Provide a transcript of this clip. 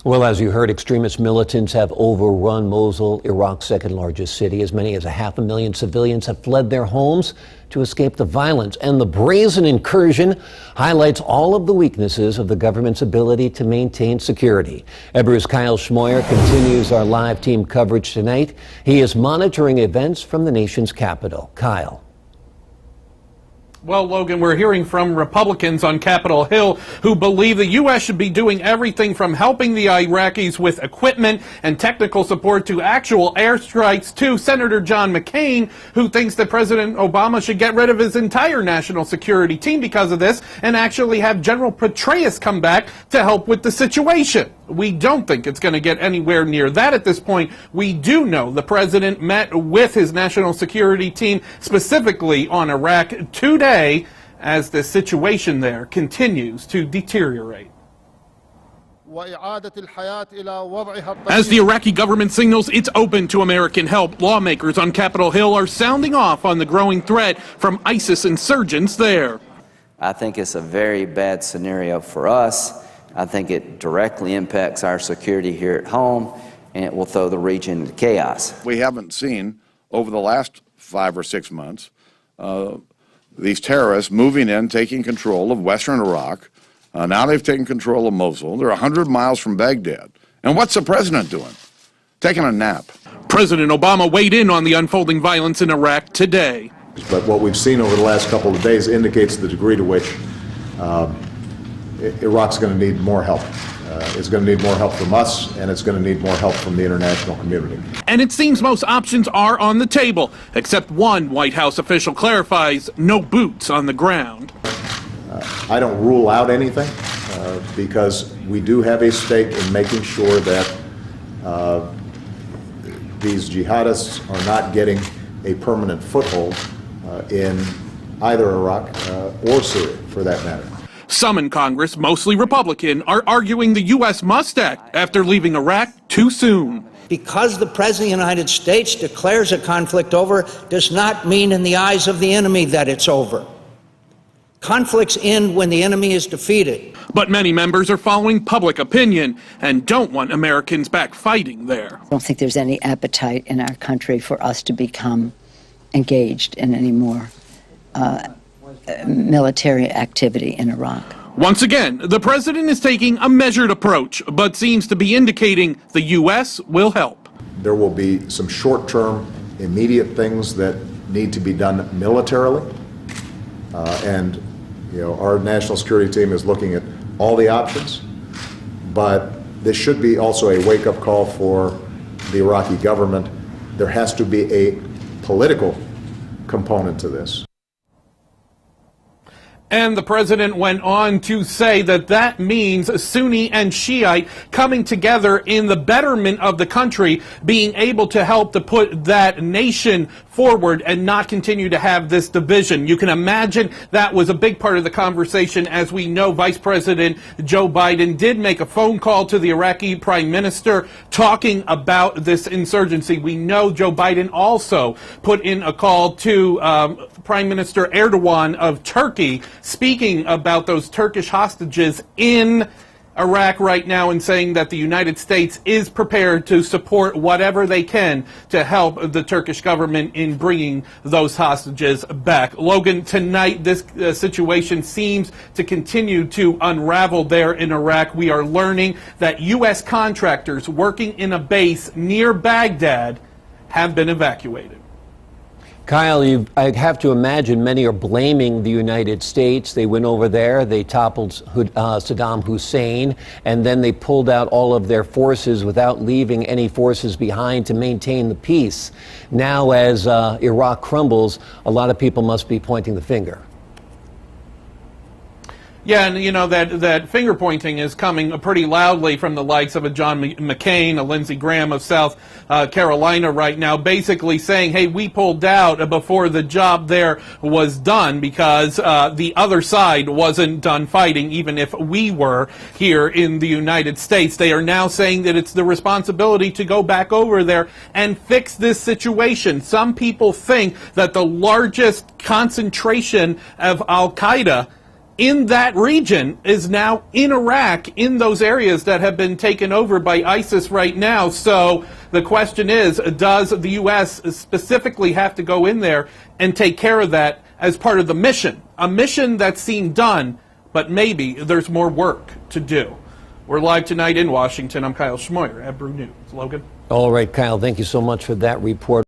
Well, as you heard, extremist militants have overrun Mosul, Iraq's second largest city. As many as 500,000 civilians have fled their homes to escape the violence. And the brazen incursion highlights all of the weaknesses of the government's ability to maintain security. Ebru's Kyle Schmoyer continues our live team coverage tonight. He is monitoring events from the nation's capital. Kyle. Well, Logan, we're hearing from Republicans on Capitol Hill who believe the U.S. should be doing everything from helping the Iraqis with equipment and technical support to actual airstrikes, to Senator John McCain, who thinks that President Obama should get rid of his entire national security team because of this and actually have General Petraeus come back to help with the situation. We don't think it's going to get anywhere near that at this point. We do know the president met with his national security team specifically on Iraq today as the situation there continues to deteriorate. As the Iraqi government signals it's open to American help, lawmakers on Capitol Hill are sounding off on the growing threat from ISIS insurgents there. I think it's a very bad scenario for us. I think it directly impacts our security here at home, and it will throw the region into chaos. We haven't seen, over the last 5 or 6 months, these terrorists moving in, taking control of western Iraq. Now they've taken control of Mosul. They're 100 miles from Baghdad. And what's the president doing? Taking a nap. President Obama weighed in on the unfolding violence in Iraq today. But what we've seen over the last couple of days indicates the degree to which Iraq's going to need more help. It's going to need more help from us, and it's going to need more help from the international community. And it seems most options are on the table, except one White House official clarifies no boots on the ground. I don't rule out anything because we do have a stake in making sure that these jihadists are not getting a permanent foothold in either Iraq or Syria, for that matter. Some in Congress, mostly Republican, are arguing the U.S. must act after leaving Iraq too soon. Because the President of the United States declares a conflict over does not mean in the eyes of the enemy that it's over. Conflicts end when the enemy is defeated. But many members are following public opinion and don't want Americans back fighting there. I don't think there's any appetite in our country for us to become engaged in any more military activity in Iraq. Once again, the president is taking a measured approach, but seems to be indicating the U.S. will help. There will be some short-term, immediate things that need to be done militarily, and our national security team is looking at all the options. But this should be also a wake-up call for the Iraqi government. There has to be a political component to this. And the president went on to say that that means Sunni and Shiite coming together in the betterment of the country, being able to help to put that nation forward and not continue to have this division. You can imagine that was a big part of the conversation. As we know, Vice President Joe Biden did make a phone call to the Iraqi Prime Minister talking about this insurgency. We know Joe Biden also put in a call to Prime Minister Erdogan of Turkey, speaking about those Turkish hostages in Iraq right now and saying that the United States is prepared to support whatever they can to help the Turkish government in bringing those hostages back. Logan, tonight this situation seems to continue to unravel there in Iraq. We are learning that U.S. contractors working in a base near Baghdad have been evacuated. Kyle, I have to imagine many are blaming the United States. They went over there, they toppled Saddam Hussein, and then they pulled out all of their forces without leaving any forces behind to maintain the peace. Now, as Iraq crumbles, a lot of people must be pointing the finger. Yeah, and that finger pointing is coming pretty loudly from the likes of a John McCain, a Lindsey Graham of South Carolina right now, basically saying, hey, we pulled out before the job there was done because the other side wasn't done fighting, even if we were here in the United States. They are now saying that it's the responsibility to go back over there and fix this situation. Some people think that the largest concentration of Al-Qaeda in that region is now in Iraq, in those areas that have been taken over by ISIS right now. So the question is, does the U.S. specifically have to go in there and take care of that as part of the mission? A mission that seemed done, but maybe there's more work to do. We're live tonight in Washington. I'm Kyle Schmoyer, Ebru News. Logan? All right, Kyle, thank you so much for that report.